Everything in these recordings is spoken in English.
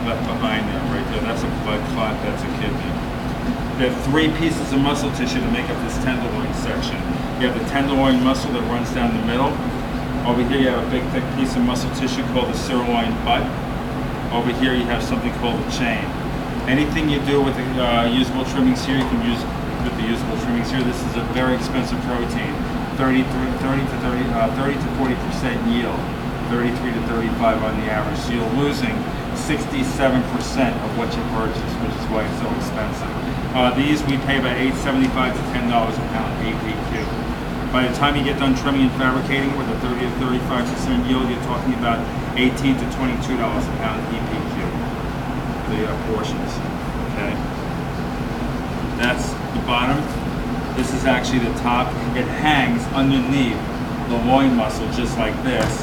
left behind there, right there. That's a blood clot, that's a kidney. There are three pieces of muscle tissue to make up this tenderloin section. You have the tenderloin muscle that runs down the middle. Over here you have a big thick piece of muscle tissue called the sirloin butt. Over here you have something called the chain. Anything you do with the usable trimmings here, you can use with the usable trimmings here. This is a very expensive protein, 30 to 40% yield, 33 to 35 on the average. So you're losing 67% of what you purchase, which is why it's so expensive. These we pay about $8.75 to $10 a pound EPQ. By the time you get done trimming and fabricating with a 30 to 35% yield, you're talking about $18 to $22 a pound EPQ. The portions, okay? That's the bottom. This is actually the top. It hangs underneath the loin muscle just like this.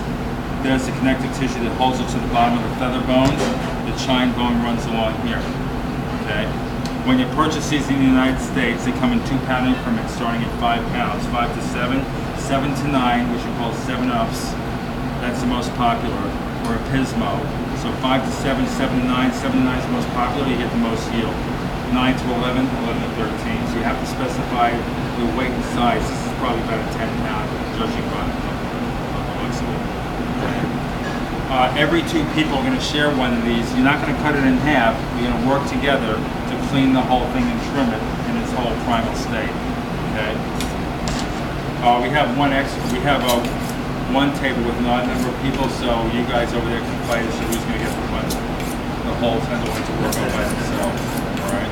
There's the connective tissue that holds it to the bottom of the feather bone. The chine bone runs along here, okay? When you purchase these in the United States, they come in 2-pound increments starting at 5 pounds, 5 to 7, 7 to 9, which are called 7-ups. That's the most popular, or a Pismo. So 5 to 7, 7 to 9, 7 to 9 is the most popular, you get the most yield. 9 to 11, 11 to 13. So you have to specify the weight and size. This is probably about a 10-pound, judging by the looks of it. Every 2 people are going to share one of these. You're not going to cut it in half. You're going to work together to clean the whole thing and trim it in its whole primal state. Okay. We have one table with an odd number of people, so you guys over there can fight as to who's going to get the whole tenderloin to work all by themselves. All right.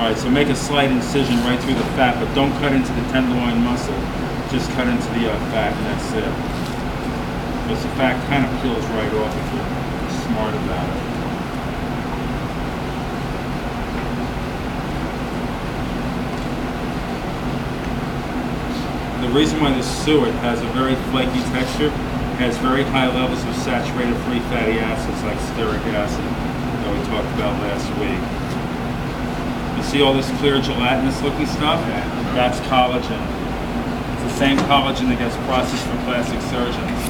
All right, so make a slight incision right through the fat, but don't cut into the tenderloin muscle. Just cut into the fat, and that's it. Because the fat kind of peels right off if you're smart about it. The reason why this suet has a very flaky texture, has very high levels of saturated free fatty acids like stearic acid that we talked about last week. You see all this clear gelatinous looking stuff? That's collagen. It's the same collagen that gets processed for plastic surgeons.